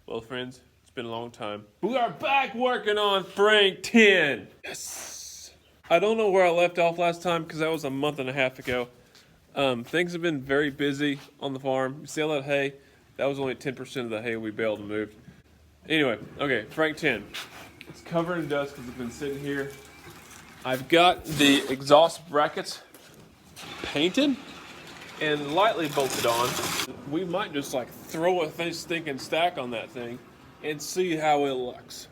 Well, friends, it's been a long time. We are back working on Frank 10. Yes. I don't know where I left off last time because that was a month and a half ago. Things have been very busy on the farm. You see all that hay? That was only 10% of the hay we baled and moved. Anyway, okay, Frank 10. It's covered in dust because it's been sitting here. I've got the exhaust brackets painted and lightly bolted on. We might just like throw a stinking stack on that thing and see how it looks.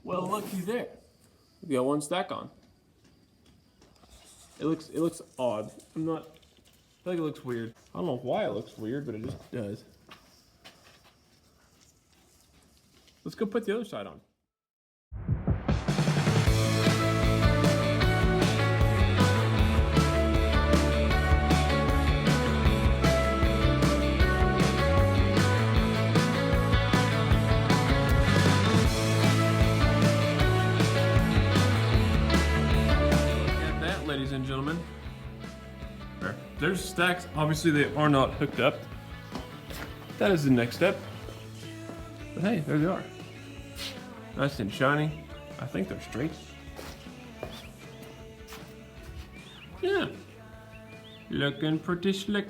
Well, looky there. We got one stack on. It looks odd. I feel like it looks weird. I don't know why it looks weird, but it just does. Let's go put the other side on. Ladies and gentlemen, there's stacks. Obviously they are not hooked up. That is the next step. But hey, there they are. Nice and shiny. I think they're straight. Yeah. Looking pretty slick.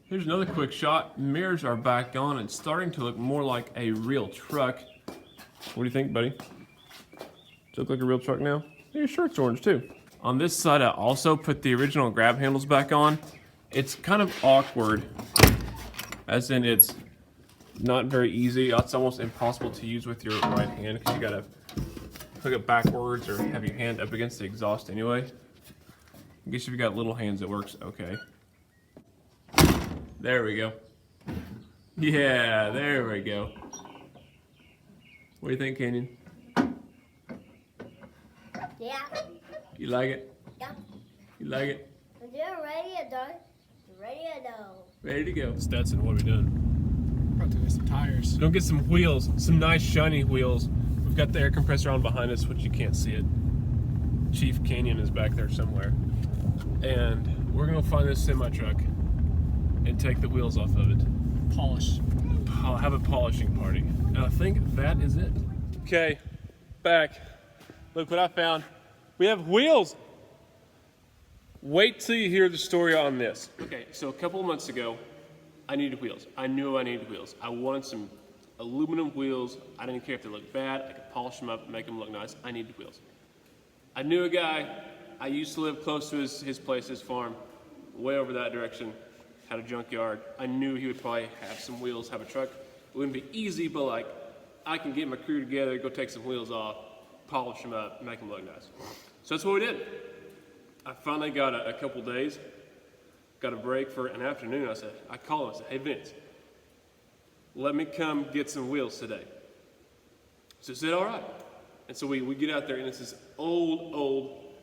Here's another quick shot. Mirrors are back on and starting to look more like a real truck. What do you think, buddy? Does it look like a real truck now? Your shirt's orange too. On this side, I also put the original grab handles back on. It's kind of awkward, as in it's not very easy. It's almost impossible to use with your right hand because you gotta hook it backwards or have your hand up against the exhaust anyway. I guess if you got little hands, it works okay. There we go. Yeah, there we go. What do you think, Canyon? Yeah. You like it? Yeah. You like it? You're ready to go. Ready to go. Ready to go. Stetson, what are we doing? About to get some tires. Go get some wheels, some nice shiny wheels. We've got the air compressor on behind us, which you can't see it. Chief Canyon is back there somewhere. And we're gonna find this semi-truck and take the wheels off of it. Polish. I'll have a polishing party. And I think that is it. Okay, back. Look what I found. We have wheels. Wait till you hear the story on this. Okay, so a couple of months ago, I needed wheels. I knew I needed wheels. I wanted some aluminum wheels. I didn't care if they looked bad. I could polish them up, make them look nice. I needed wheels. I knew a guy. I used to live close to his place, his farm, way over that direction. Had a junkyard. I knew he would probably have some wheels, have a truck. It wouldn't be easy, but like, I can get my crew together, go take some wheels off, polish them up, make them look nice. So that's what we did. I finally got a couple days, got a break for an afternoon. I called him, I said, hey Vince, let me come get some wheels today. So he said, all right. And so we get out there and it's this old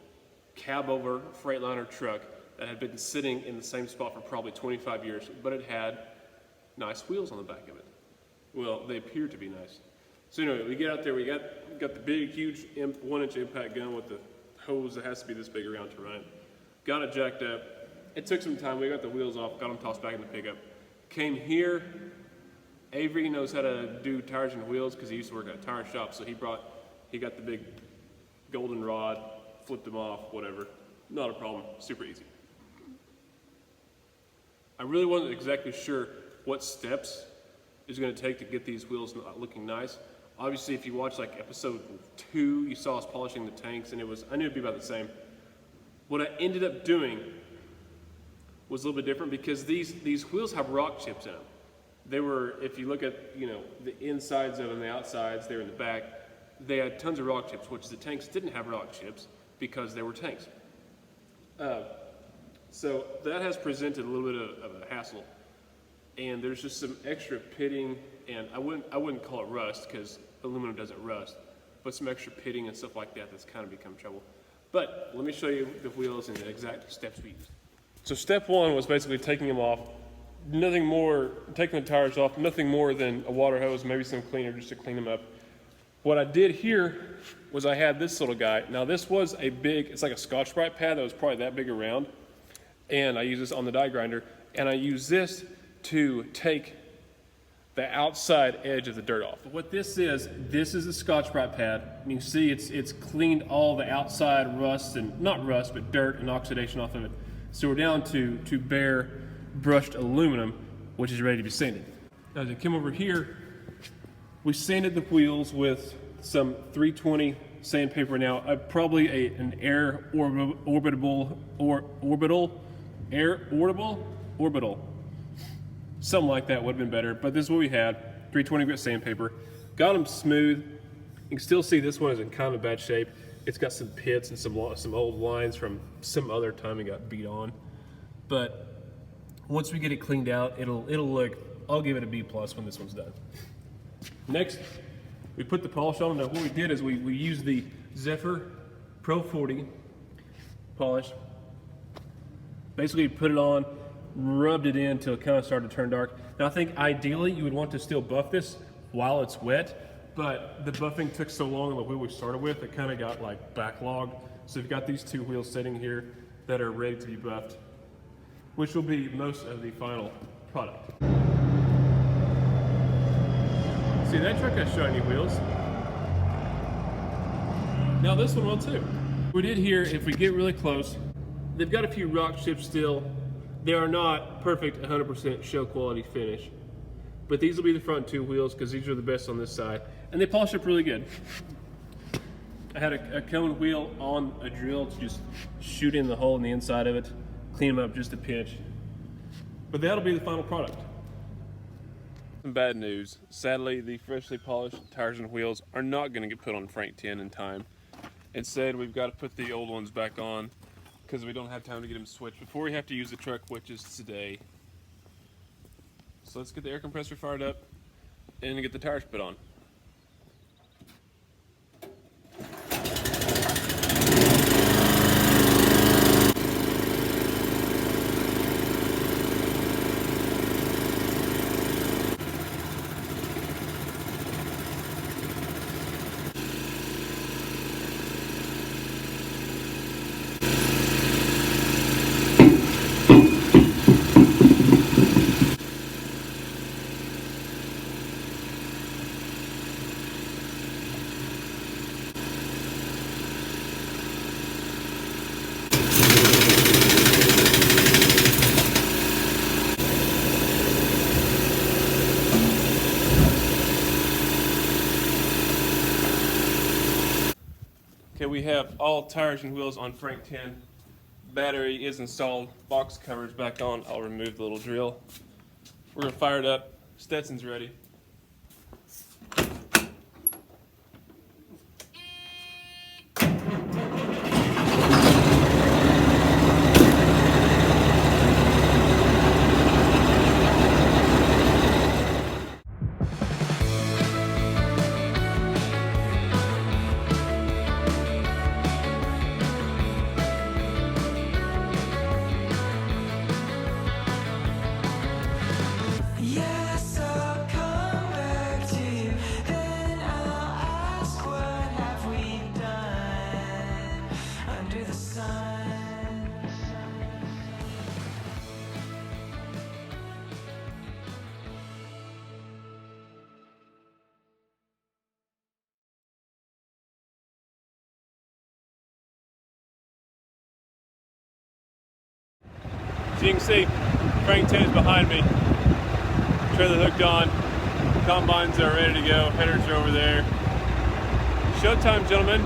cab over Freightliner truck that had been sitting in the same spot for probably 25 years, but it had nice wheels on the back of it. Well, they appear to be nice. So anyway, we get out there, we got the big, huge 1-inch impact gun with the hose that has to be this big around to run it. Got it jacked up. It took some time. We got the wheels off, got them tossed back in the pickup. Came here. Avery knows how to do tires and wheels because he used to work at a tire shop, so he got the big golden rod, flipped them off, whatever. Not a problem, super easy. I really wasn't exactly sure what steps it was going to take to get these wheels looking nice. Obviously, if you watch like episode 2, you saw us polishing the tanks, and I knew it'd be about the same. What I ended up doing was a little bit different because these wheels have rock chips in them. They were, if you look at the insides of them, the outsides, they're in the back. They had tons of rock chips, which the tanks didn't have rock chips because they were tanks. So that has presented a little bit of a hassle. and there's just some extra pitting, and I wouldn't call it rust because aluminum doesn't rust, but some extra pitting and stuff like that that's kind of become trouble. But let me show you the wheels and the exact steps we used. So step one was basically taking them off. Nothing more, taking the tires off, nothing more than a water hose, maybe some cleaner just to clean them up. What I did here was I had this little guy. Now this was a big, it's like a Scotch-Brite pad that was probably that big around. And I use this on the die grinder. And I use this to take the outside edge of the dirt off. What this is a Scotch-Brite pad. And you can see it's cleaned all the outside rust, and not rust, but dirt and oxidation off of it. So we're down to bare brushed aluminum, which is ready to be sanded. Now as I come over here, we sanded the wheels with some 320 sandpaper. Now, probably an air orbital, something like that would have been better. But this is what we had: 320 grit sandpaper. Got them smooth. You can still see this one is in kind of bad shape. It's got some pits and some old lines from some other time it got beat on. But once we get it cleaned out, it'll look. I'll give it a B+ when this one's done. Next, we put the polish on. Now what we did is we used the Zephyr Pro 40 polish. Basically put it on, rubbed it in until it kind of started to turn dark. Now I think ideally you would want to still buff this while it's wet, but the buffing took so long on the wheel we started with, it kind of got like backlogged. So we've got these two wheels sitting here that are ready to be buffed, which will be most of the final product. See, that truck has shiny wheels. Now this one will too. We did here, if we get really close, they've got a few rock chips still. They are not perfect 100% show quality finish, but these will be the front two wheels because these are the best on this side, and they polish up really good. I had a cone wheel on a drill to just shoot in the hole in the inside of it, clean them up just a pinch. But that'll be the final product. Some bad news. Sadly, the freshly polished tires and wheels are not going to get put on Frank 10 in time. Instead, we've got to put the old ones back on because we don't have time to get them switched before we have to use the truck, which is today. So let's get the air compressor fired up and get the tires put on. Okay, we have all tires and wheels on Frank 10. Battery is installed, box covers back on. I'll remove the little drill. We're gonna fire it up. Stetson's ready. Yes, I'll come back to you, then I'll ask what have we done under the sun. So you can see Frank 10 is behind me. Trailer hooked on. Combines are ready to go. Headers are over there. Showtime, gentlemen.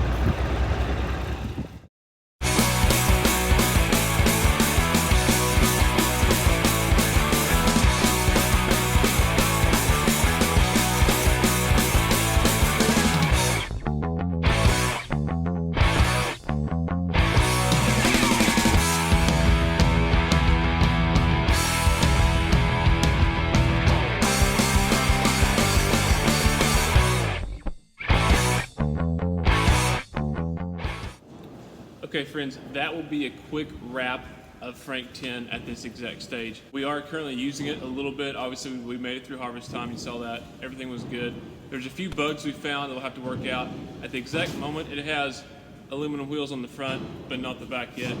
Okay, friends, that will be a quick wrap of Frank 10 at this exact stage. We are currently using it a little bit. Obviously, we made it through harvest time. You saw that. Everything was good. There's a few bugs we found that we'll have to work out. At the exact moment, it has aluminum wheels on the front, but not the back yet.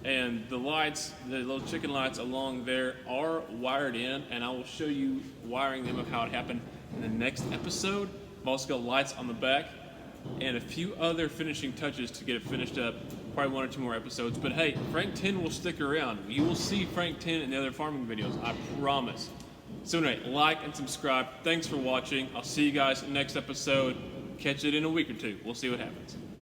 And the lights, the little chicken lights along there are wired in, and I will show you wiring them of how it happened in the next episode. I've also got lights on the back and a few other finishing touches to get it finished up. Probably 1 or 2 more episodes. But hey, Frank 10 will stick around. You will see Frank 10 in the other farming videos, I promise. So anyway, like and subscribe. Thanks for watching. I'll see you guys next episode. Catch it in a week or 2. We'll see what happens.